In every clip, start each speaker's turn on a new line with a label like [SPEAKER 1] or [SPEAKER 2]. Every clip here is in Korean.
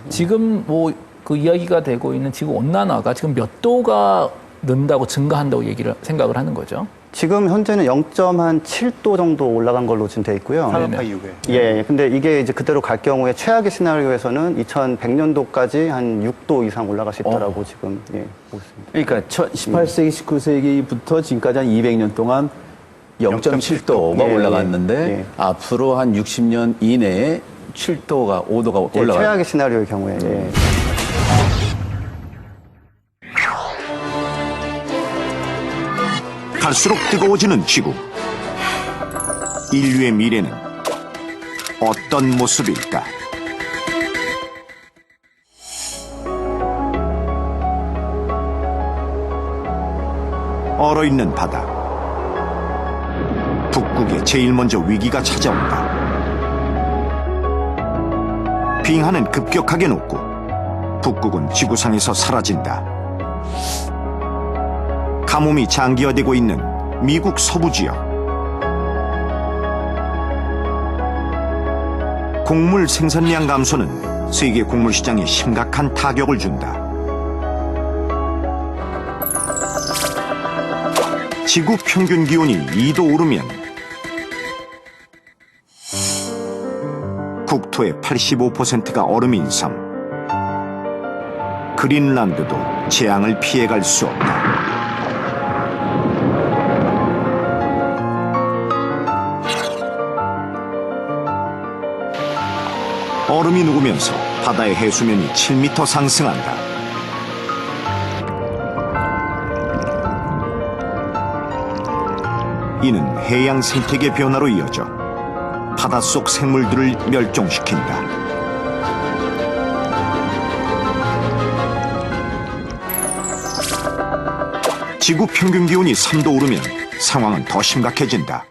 [SPEAKER 1] 지금 뭐 그 이야기가 되고 있는 지구 온난화가 지금 몇 도가 는다고 증가한다고 생각을 하는 거죠.
[SPEAKER 2] 지금 현재는 0.7도 정도 올라간 걸로 지금 돼 있고요.
[SPEAKER 3] 산업화 이후에.
[SPEAKER 2] 예, 근데 이게 이제 그대로 갈 경우에 최악의 시나리오에서는 2100년도까지 한 6도 이상 올라갈 수 있다라고 지금 보고 있습니다.
[SPEAKER 4] 그러니까 18세기, 19세기부터 지금까지 한 200년 동안 0.7도가
[SPEAKER 2] 예,
[SPEAKER 4] 올라갔는데
[SPEAKER 2] 예.
[SPEAKER 4] 앞으로 한 60년 이내에 7도가, 5도가
[SPEAKER 2] 예,
[SPEAKER 4] 올라가요.
[SPEAKER 2] 최악의 시나리오의 경우에. 예.
[SPEAKER 5] 갈수록 뜨거워지는 지구. 인류의 미래는 어떤 모습일까? 얼어있는 바다. 북극에 제일 먼저 위기가 찾아온다. 빙하는 급격하게 녹고 북극은 지구상에서 사라진다. 가뭄이 장기화되고 있는 미국 서부 지역. 곡물 생산량 감소는 세계 곡물 시장에 심각한 타격을 준다. 지구 평균 기온이 2도 오르면 국토의 85%가 얼음인 섬 그린란드도 재앙을 피해갈 수 없다. 얼음이 녹으면서 바다의 해수면이 7m 상승한다. 이는 해양 생태계 변화로 이어져 바닷속 생물들을 멸종시킨다. 지구 평균 기온이 3도 오르면 상황은 더 심각해진다.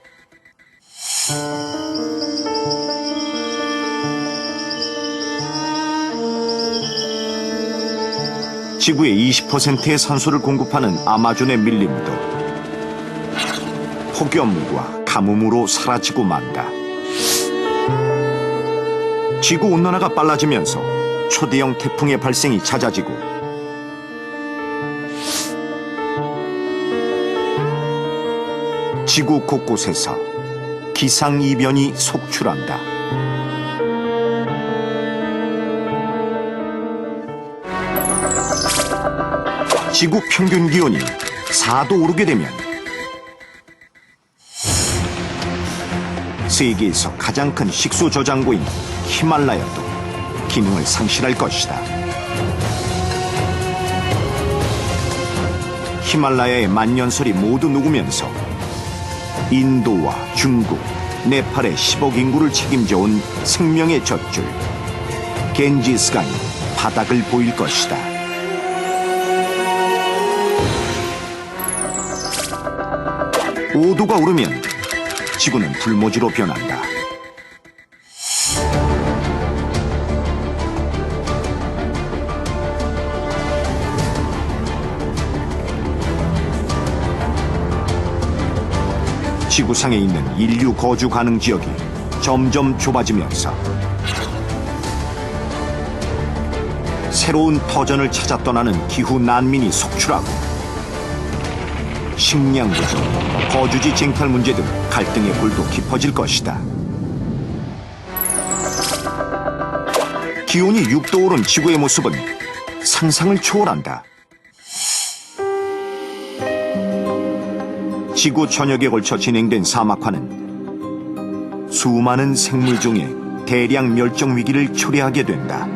[SPEAKER 5] 지구의 20%의 산소를 공급하는 아마존의 밀림도 폭염과 가뭄으로 사라지고 만다. 지구 온난화가 빨라지면서 초대형 태풍의 발생이 잦아지고 지구 곳곳에서 기상이변이 속출한다. 지구 평균 기온이 4도 오르게 되면 세계에서 가장 큰 식수 저장고인 히말라야도 기능을 상실할 것이다. 히말라야의 만년설이 모두 녹으면서 인도와 중국, 네팔의 10억 인구를 책임져온 생명의 젖줄 겐지스강이 바닥을 보일 것이다. (5도가) 오르면 지구는 불모지로 변한다. 지구상에 있는 인류 거주 가능 지역이 점점 좁아지면서 새로운 터전을 찾아 떠나는 기후 난민이 속출하고 식량 부족, 거주지 쟁탈 문제 등 갈등의 골도 깊어질 것이다. 기온이 6도 오른 지구의 모습은 상상을 초월한다. 지구 전역에 걸쳐 진행된 사막화는 수많은 생물종의 대량 멸종 위기를 초래하게 된다.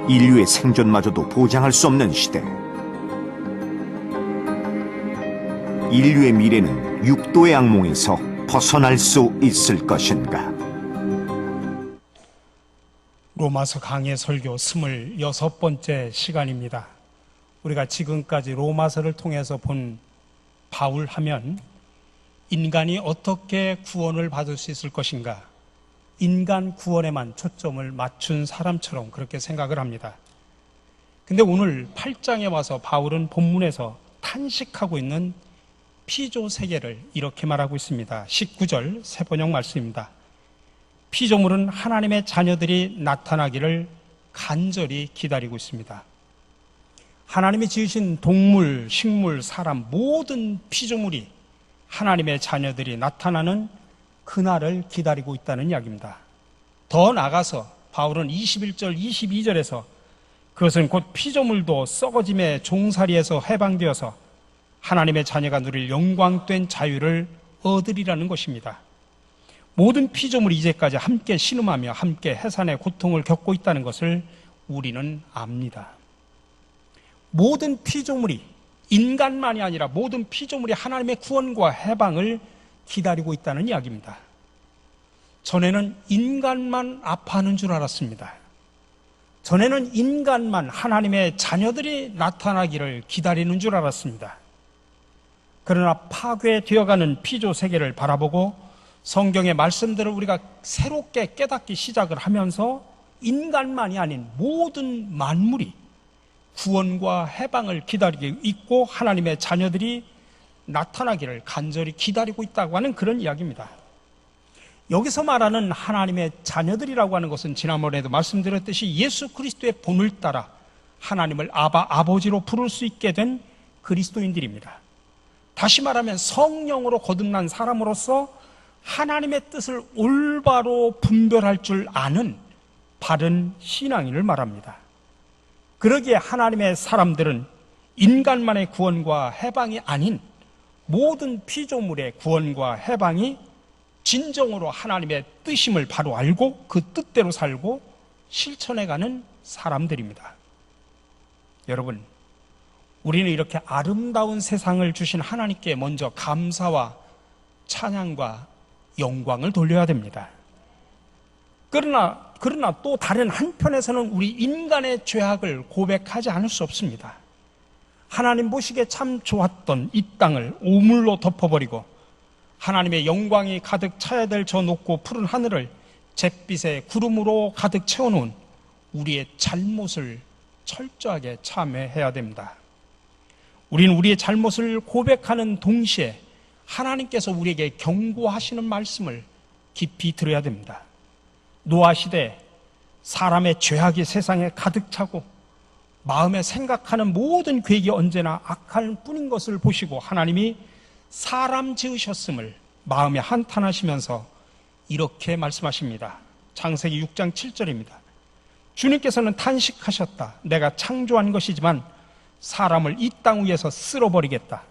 [SPEAKER 5] 인류의 생존마저도 보장할 수 없는 시대. 인류의 미래는 6도의 악몽에서 벗어날 수 있을 것인가?
[SPEAKER 6] 로마서 강해 설교 26번째 시간입니다. 우리가 지금까지 로마서를 통해서 본 바울 하면 인간이 어떻게 구원을 받을 수 있을 것인가? 인간 구원에만 초점을 맞춘 사람처럼 그렇게 생각을 합니다. 근데 오늘 8장에 와서 바울은 본문에서 탄식하고 있는 피조 세계를 이렇게 말하고 있습니다. 19절 새번역 말씀입니다. 피조물은 하나님의 자녀들이 나타나기를 간절히 기다리고 있습니다. 하나님이 지으신 동물, 식물, 사람 모든 피조물이 하나님의 자녀들이 나타나는 그날을 기다리고 있다는 이야기입니다. 더 나아가서 바울은 21절, 22절에서 그것은 곧 피조물도 썩어짐의 종살이에서 해방되어서 하나님의 자녀가 누릴 영광된 자유를 얻으리라는 것입니다. 모든 피조물이 이제까지 함께 신음하며 함께 해산의 고통을 겪고 있다는 것을 우리는 압니다. 모든 피조물이, 인간만이 아니라 모든 피조물이 하나님의 구원과 해방을 기다리고 있다는 이야기입니다. 전에는 인간만 아파하는 줄 알았습니다. 전에는 인간만 하나님의 자녀들이 나타나기를 기다리는 줄 알았습니다. 그러나 파괴되어가는 피조 세계를 바라보고 성경의 말씀들을 우리가 새롭게 깨닫기 시작을 하면서 인간만이 아닌 모든 만물이 구원과 해방을 기다리고 있고 하나님의 자녀들이 나타나기를 간절히 기다리고 있다고 하는 그런 이야기입니다. 여기서 말하는 하나님의 자녀들이라고 하는 것은 지난번에도 말씀드렸듯이 예수 그리스도의 본을 따라 하나님을 아버지로 부를 수 있게 된 그리스도인들입니다. 다시 말하면 성령으로 거듭난 사람으로서 하나님의 뜻을 올바로 분별할 줄 아는 바른 신앙인을 말합니다. 그러기에 하나님의 사람들은 인간만의 구원과 해방이 아닌 모든 피조물의 구원과 해방이 진정으로 하나님의 뜻임을 바로 알고 그 뜻대로 살고 실천해가는 사람들입니다. 여러분, 우리는 이렇게 아름다운 세상을 주신 하나님께 먼저 감사와 찬양과 영광을 돌려야 됩니다. 그러나 또 다른 한편에서는 우리 인간의 죄악을 고백하지 않을 수 없습니다. 하나님 보시기에 참 좋았던 이 땅을 오물로 덮어버리고 하나님의 영광이 가득 차야 될 저 높고 푸른 하늘을 잿빛의 구름으로 가득 채워놓은 우리의 잘못을 철저하게 참회해야 됩니다. 우리는 우리의 잘못을 고백하는 동시에 하나님께서 우리에게 경고하시는 말씀을 깊이 들어야 됩니다. 노아 시대 사람의 죄악이 세상에 가득 차고 마음에 생각하는 모든 계획이 언제나 악할 뿐인 것을 보시고 하나님이 사람 지으셨음을 마음에 한탄하시면서 이렇게 말씀하십니다. 창세기 6장 7절입니다. 주님께서는 탄식하셨다. 내가 창조한 것이지만 사람을 이 땅 위에서 쓸어버리겠다.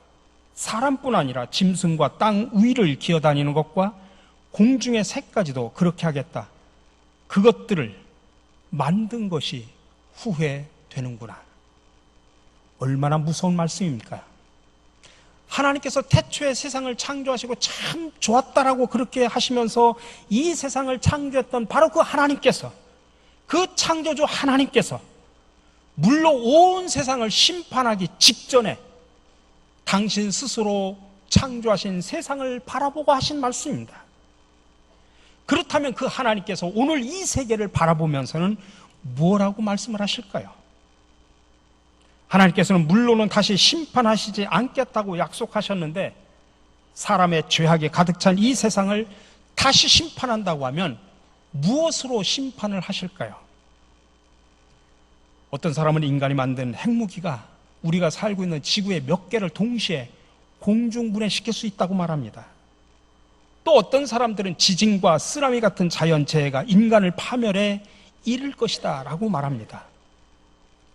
[SPEAKER 6] 사람뿐 아니라 짐승과 땅 위를 기어다니는 것과 공중의 새까지도 그렇게 하겠다. 그것들을 만든 것이 후회되는구나. 얼마나 무서운 말씀입니까? 하나님께서 태초에 세상을 창조하시고 참 좋았다라고 그렇게 하시면서 이 세상을 창조했던 바로 그 하나님께서, 그 창조주 하나님께서 물로 온 세상을 심판하기 직전에 당신 스스로 창조하신 세상을 바라보고 하신 말씀입니다. 그렇다면 그 하나님께서 오늘 이 세계를 바라보면서는 뭐라고 말씀을 하실까요? 하나님께서는 물로는 다시 심판하시지 않겠다고 약속하셨는데 사람의 죄악이 가득 찬 이 세상을 다시 심판한다고 하면 무엇으로 심판을 하실까요? 어떤 사람은 인간이 만든 핵무기가 우리가 살고 있는 지구의 몇 개를 동시에 공중분해시킬 수 있다고 말합니다. 또 어떤 사람들은 지진과 쓰나미 같은 자연재해가 인간을 파멸해 이를 것이다 라고 말합니다.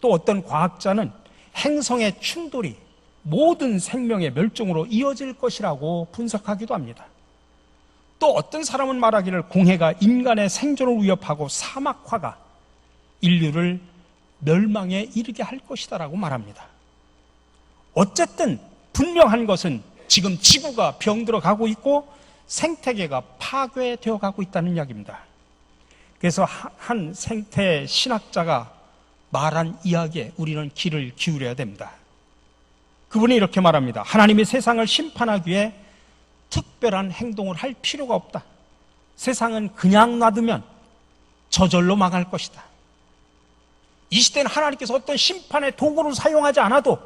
[SPEAKER 6] 또 어떤 과학자는 행성의 충돌이 모든 생명의 멸종으로 이어질 것이라고 분석하기도 합니다. 또 어떤 사람은 말하기를 공해가 인간의 생존을 위협하고 사막화가 인류를 멸망에 이르게 할 것이다라고 말합니다. 어쨌든 분명한 것은 지금 지구가 병들어 가고 있고 생태계가 파괴되어 가고 있다는 이야기입니다. 그래서 한 생태 신학자가 말한 이야기에 우리는 귀를 기울여야 됩니다. 그분이 이렇게 말합니다. 하나님이 세상을 심판하기 위해 특별한 행동을 할 필요가 없다. 세상은 그냥 놔두면 저절로 망할 것이다. 이 시대는 하나님께서 어떤 심판의 도구를 사용하지 않아도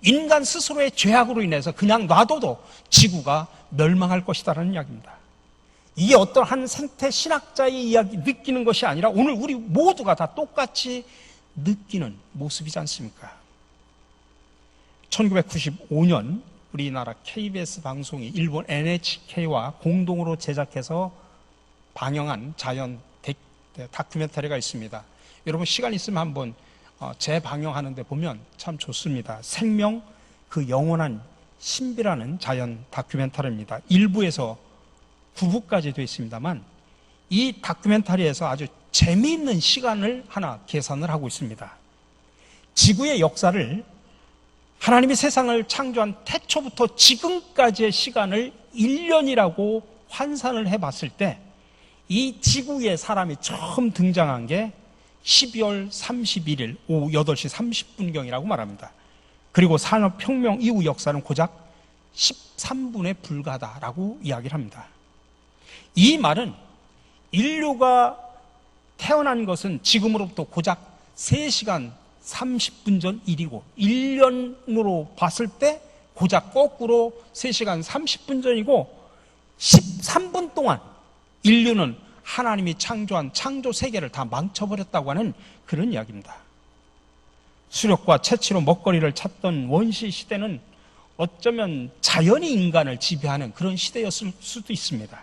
[SPEAKER 6] 인간 스스로의 죄악으로 인해서 그냥 놔둬도 지구가 멸망할 것이다라는 이야기입니다. 이게 어떤 한 생태 신학자의 이야기 느끼는 것이 아니라 오늘 우리 모두가 다 똑같이 느끼는 모습이지 않습니까? 1995년 우리나라 KBS 방송이 일본 NHK와 공동으로 제작해서 방영한 자연 다큐멘터리가 있습니다. 여러분 시간 있으면 한번 재방영하는데 보면 참 좋습니다. 생명 그 영원한 신비라는 자연 다큐멘터리입니다. 1부에서 9부까지 되어 있습니다만 이 다큐멘터리에서 아주 재미있는 시간을 하나 계산을 하고 있습니다. 지구의 역사를 하나님이 세상을 창조한 태초부터 지금까지의 시간을 1년이라고 환산을 해봤을 때 이 지구 위에 사람이 처음 등장한 게 12월 31일 오후 8시 30분경이라고 말합니다. 그리고 산업혁명 이후 역사는 고작 13분에 불과하다라고 이야기를 합니다. 이 말은 인류가 태어난 것은 지금으로부터 고작 3시간 30분 전 일이고 1년으로 봤을 때 고작 거꾸로 3시간 30분 전이고 13분 동안 인류는 하나님이 창조한 창조 세계를 다 망쳐버렸다고 하는 그런 이야기입니다. 수렵과 채취로 먹거리를 찾던 원시 시대는 어쩌면 자연이 인간을 지배하는 그런 시대였을 수도 있습니다.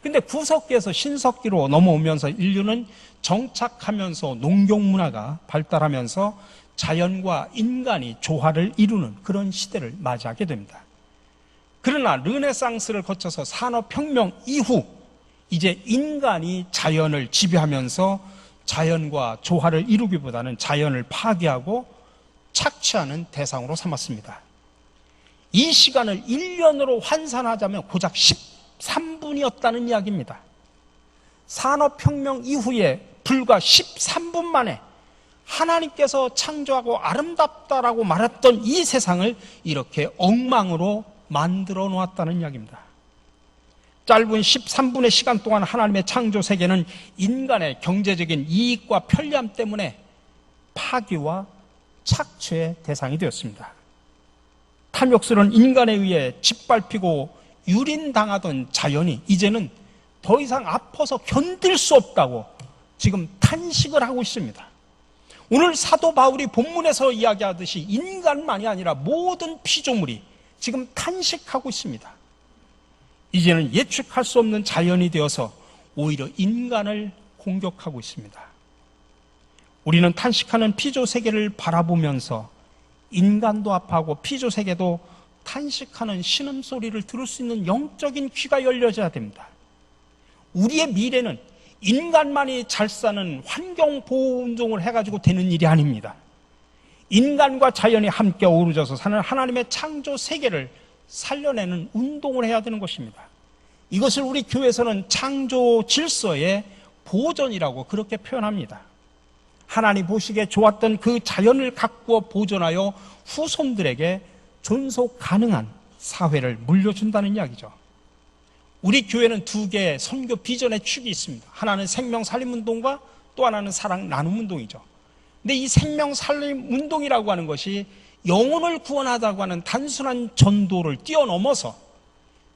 [SPEAKER 6] 근데 구석기에서 신석기로 넘어오면서 인류는 정착하면서 농경문화가 발달하면서 자연과 인간이 조화를 이루는 그런 시대를 맞이하게 됩니다. 그러나 르네상스를 거쳐서 산업혁명 이후 이제 인간이 자연을 지배하면서 자연과 조화를 이루기보다는 자연을 파괴하고 착취하는 대상으로 삼았습니다. 이 시간을 1년으로 환산하자면 고작 13분이었다는 이야기입니다. 산업혁명 이후에 불과 13분 만에 하나님께서 창조하고 아름답다라고 말했던 이 세상을 이렇게 엉망으로 만들어 놓았다는 이야기입니다. 짧은 13분의 시간 동안 하나님의 창조 세계는 인간의 경제적인 이익과 편리함 때문에 파괴와 착취의 대상이 되었습니다. 탐욕스러운 인간에 의해 짓밟히고 유린당하던 자연이 이제는 더 이상 아파서 견딜 수 없다고 지금 탄식을 하고 있습니다. 오늘 사도 바울이 본문에서 이야기하듯이 인간만이 아니라 모든 피조물이 지금 탄식하고 있습니다. 이제는 예측할 수 없는 자연이 되어서 오히려 인간을 공격하고 있습니다. 우리는 탄식하는 피조 세계를 바라보면서 인간도 아파하고 피조 세계도 탄식하는 신음소리를 들을 수 있는 영적인 귀가 열려져야 됩니다. 우리의 미래는 인간만이 잘 사는 환경보호운동을 해가지고 되는 일이 아닙니다. 인간과 자연이 함께 어우러져서 사는 하나님의 창조 세계를 살려내는 운동을 해야 되는 것입니다. 이것을 우리 교회에서는 창조 질서의 보존이라고 그렇게 표현합니다. 하나님 보시기에 좋았던 그 자연을 가꾸어 보존하여 후손들에게 존속 가능한 사회를 물려준다는 이야기죠. 우리 교회는 두 개의 선교 비전의 축이 있습니다. 하나는 생명 살림 운동과 또 하나는 사랑 나눔 운동이죠. 근데 이 생명 살림 운동이라고 하는 것이 영혼을 구원하자고 하는 단순한 전도를 뛰어넘어서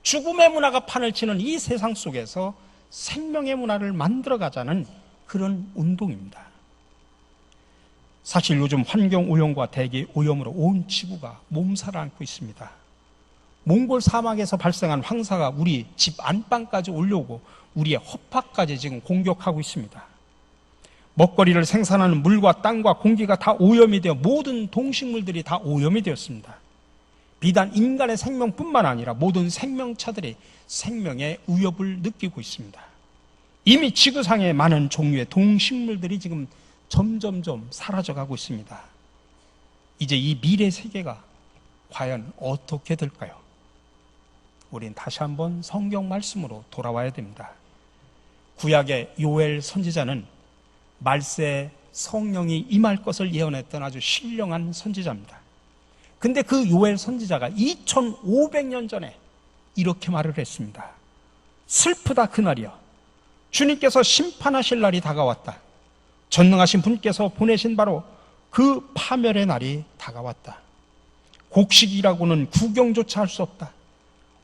[SPEAKER 6] 죽음의 문화가 판을 치는 이 세상 속에서 생명의 문화를 만들어가자는 그런 운동입니다. 사실 요즘 환경오염과 대기오염으로 온 지구가 몸살을 앓고 있습니다. 몽골 사막에서 발생한 황사가 우리 집 안방까지 올려오고 우리의 허파까지 지금 공격하고 있습니다. 먹거리를 생산하는 물과 땅과 공기가 다 오염이 되어 모든 동식물들이 다 오염이 되었습니다. 비단 인간의 생명뿐만 아니라 모든 생명체들이 생명의 위협을 느끼고 있습니다. 이미 지구상의 많은 종류의 동식물들이 지금 점점점 사라져가고 있습니다. 이제 이 미래 세계가 과연 어떻게 될까요? 우린 다시 한번 성경 말씀으로 돌아와야 됩니다. 구약의 요엘 선지자는 말세에 성령이 임할 것을 예언했던 아주 신령한 선지자입니다. 근데 그 요엘 선지자가 2500년 전에 이렇게 말을 했습니다. 슬프다 그날이여, 주님께서 심판하실 날이 다가왔다. 전능하신 분께서 보내신 바로 그 파멸의 날이 다가왔다. 곡식이라고는 구경조차 할 수 없다.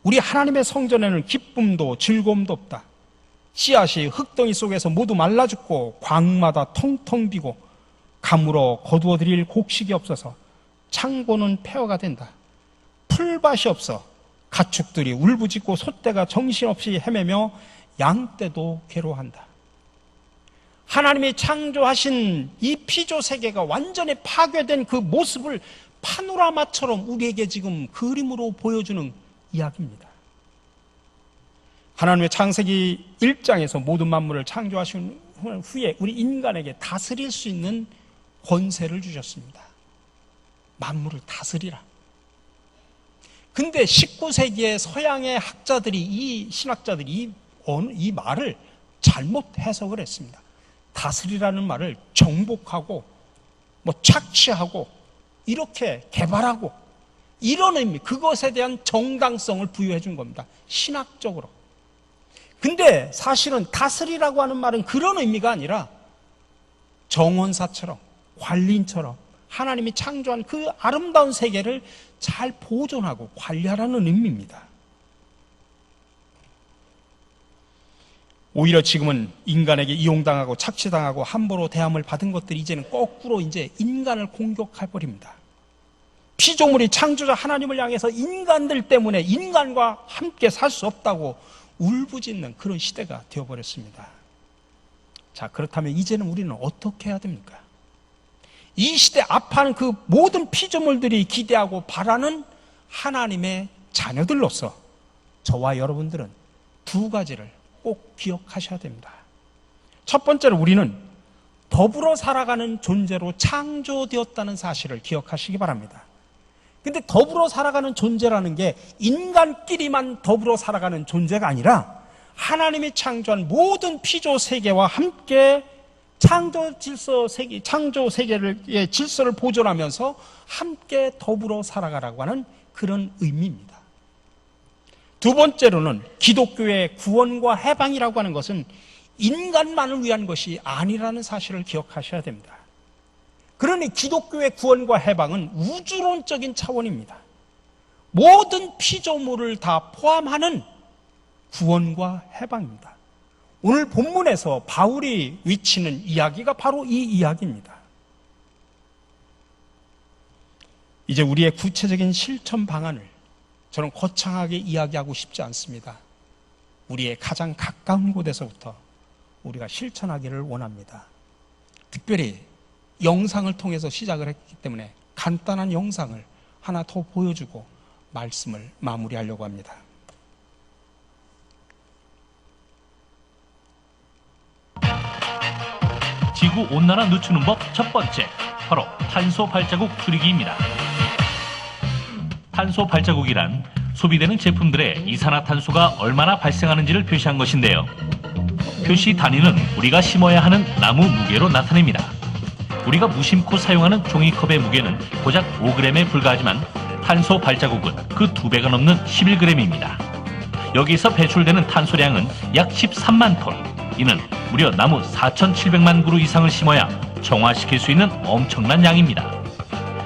[SPEAKER 6] 우리 하나님의 성전에는 기쁨도 즐거움도 없다. 씨앗이 흙덩이 속에서 모두 말라 죽고 광마다 텅텅 비고 가물어 거두어 드릴 곡식이 없어서 창고는 폐허가 된다. 풀밭이 없어 가축들이 울부짖고 소떼가 정신없이 헤매며 양떼도 괴로워한다. 하나님이 창조하신 이 피조 세계가 완전히 파괴된 그 모습을 파노라마처럼 우리에게 지금 그림으로 보여주는 이야기입니다. 하나님의 창세기 1장에서 모든 만물을 창조하신 후에 우리 인간에게 다스릴 수 있는 권세를 주셨습니다. 만물을 다스리라. 근데 19세기의 서양의 학자들이, 이 신학자들이 이 말을 잘못 해석을 했습니다. 다스리라는 말을 정복하고 착취하고 이렇게 개발하고 이런 의미, 그것에 대한 정당성을 부여해 준 겁니다. 신학적으로. 근데 사실은 다스리라고 하는 말은 그런 의미가 아니라 정원사처럼, 관리인처럼 하나님이 창조한 그 아름다운 세계를 잘 보존하고 관리하라는 의미입니다. 오히려 지금은 인간에게 이용당하고 착취당하고 함부로 대함을 받은 것들이 이제는 거꾸로 이제 인간을 공격해버립니다. 피조물이 창조자 하나님을 향해서 인간들 때문에 인간과 함께 살 수 없다고 울부짖는 그런 시대가 되어버렸습니다. 자, 그렇다면 이제는 우리는 어떻게 해야 됩니까? 이 시대 아파하는 그 모든 피조물들이 기대하고 바라는 하나님의 자녀들로서 저와 여러분들은 두 가지를 꼭 기억하셔야 됩니다. 첫 번째로 우리는 더불어 살아가는 존재로 창조되었다는 사실을 기억하시기 바랍니다. 근데 더불어 살아가는 존재라는 게 인간끼리만 더불어 살아가는 존재가 아니라 하나님이 창조한 모든 피조 세계와 함께 창조 세계의 질서를 보존하면서 함께 더불어 살아가라고 하는 그런 의미입니다. 두 번째로는 기독교의 구원과 해방이라고 하는 것은 인간만을 위한 것이 아니라는 사실을 기억하셔야 됩니다. 그러니 기독교의 구원과 해방은 우주론적인 차원입니다. 모든 피조물을 다 포함하는 구원과 해방입니다. 오늘 본문에서 바울이 위치는 이야기가 바로 이 이야기입니다. 이제 우리의 구체적인 실천 방안을 저는 거창하게 이야기하고 싶지 않습니다. 우리의 가장 가까운 곳에서부터 우리가 실천하기를 원합니다. 특별히 영상을 통해서 시작을 했기 때문에 간단한 영상을 하나 더 보여주고 말씀을 마무리하려고 합니다.
[SPEAKER 3] 지구온난화 늦추는 법 첫 번째, 바로 탄소 발자국 줄이기입니다. 탄소 발자국이란 소비되는 제품들의 이산화탄소가 얼마나 발생하는지를 표시한 것인데요. 표시 단위는 우리가 심어야 하는 나무 무게로 나타냅니다. 우리가 무심코 사용하는 종이컵의 무게는 고작 5g에 불과하지만 탄소 발자국은 그 2배가 넘는 11g입니다. 여기서 배출되는 탄소량은 약 13만 톤. 이는 무려 나무 4,700만 그루 이상을 심어야 정화시킬 수 있는 엄청난 양입니다.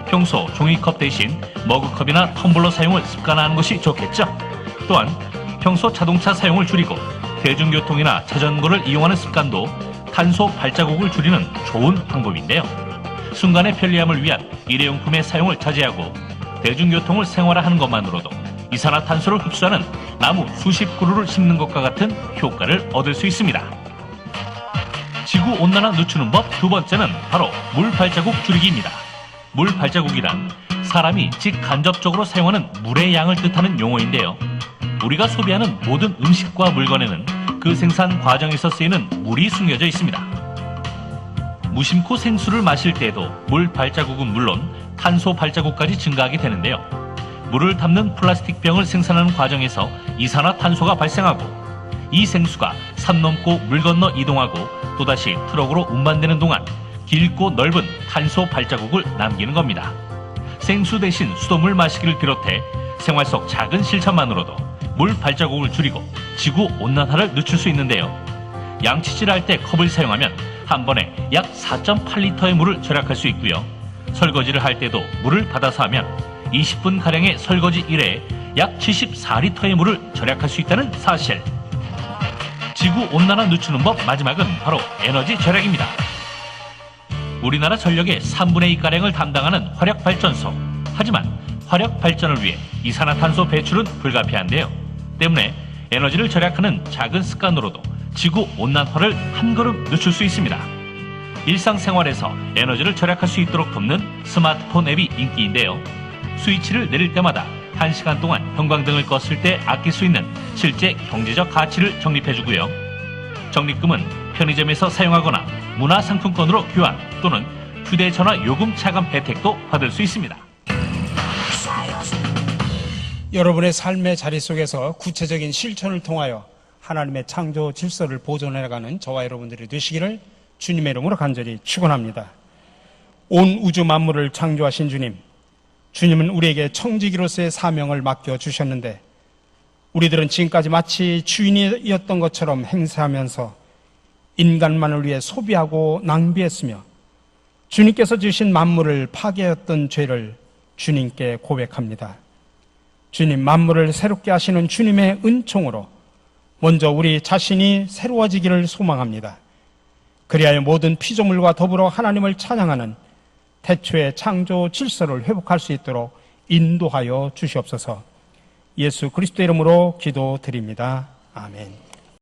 [SPEAKER 3] 평소 종이컵 대신 머그컵이나 텀블러 사용을 습관화하는 것이 좋겠죠. 또한 평소 자동차 사용을 줄이고 대중교통이나 자전거를 이용하는 습관도 탄소 발자국을 줄이는 좋은 방법인데요. 순간의 편리함을 위한 일회용품의 사용을 자제하고 대중교통을 생활화하는 것만으로도 이산화탄소를 흡수하는 나무 수십 그루를 심는 것과 같은 효과를 얻을 수 있습니다. 지구온난화 늦추는 법 두 번째는 바로 물 발자국 줄이기입니다. 물 발자국이란 사람이 직간접적으로 사용하는 물의 양을 뜻하는 용어인데요. 우리가 소비하는 모든 음식과 물건에는 그 생산 과정에서 쓰이는 물이 숨겨져 있습니다. 무심코 생수를 마실 때에도 물 발자국은 물론 탄소 발자국까지 증가하게 되는데요. 물을 담는 플라스틱 병을 생산하는 과정에서 이산화탄소가 발생하고 이 생수가 산 넘고 물 건너 이동하고 또다시 트럭으로 운반되는 동안 길고 넓은 탄소 발자국을 남기는 겁니다. 생수 대신 수돗물 마시기를 비롯해 생활 속 작은 실천만으로도 물 발자국을 줄이고 지구 온난화를 늦출 수 있는데요. 양치질할 때 컵을 사용하면 한 번에 약 4.8리터의 물을 절약할 수 있고요. 설거지를 할 때도 물을 받아서 하면 20분가량의 설거지 일에 약 74리터의 물을 절약할 수 있다는 사실. 지구온난화 늦추는 법 마지막은 바로 에너지 절약입니다. 우리나라 전력의 3분의 2가량을 담당하는 화력발전소. 하지만 화력발전을 위해 이산화탄소 배출은 불가피한데요. 때문에 에너지를 절약하는 작은 습관으로도 지구온난화를 한 걸음 늦출 수 있습니다. 일상생활에서 에너지를 절약할 수 있도록 돕는 스마트폰 앱이 인기인데요. 스위치를 내릴 때마다 1시간 동안 형광등을 껐을 때 아낄 수 있는 실제 경제적 가치를 적립해주고요. 적립금은 편의점에서 사용하거나 문화상품권으로 교환 또는 휴대전화 요금 차감 혜택도 받을 수 있습니다.
[SPEAKER 6] 여러분의 삶의 자리 속에서 구체적인 실천을 통하여 하나님의 창조 질서를 보존해가는 저와 여러분들이 되시기를 주님의 이름으로 간절히 축원합니다. 온 우주 만물을 창조하신 주님, 주님은 우리에게 청지기로서의 사명을 맡겨주셨는데 우리들은 지금까지 마치 주인이었던 것처럼 행세하면서 인간만을 위해 소비하고 낭비했으며 주님께서 주신 만물을 파괴했던 죄를 주님께 고백합니다. 주님, 만물을 새롭게 하시는 주님의 은총으로 먼저 우리 자신이 새로워지기를 소망합니다. 그리하여 모든 피조물과 더불어 하나님을 찬양하는 태초의 창조 질서를 회복할 수 있도록 인도하여 주시옵소서. 예수 그리스도 이름으로 기도드립니다. 아멘.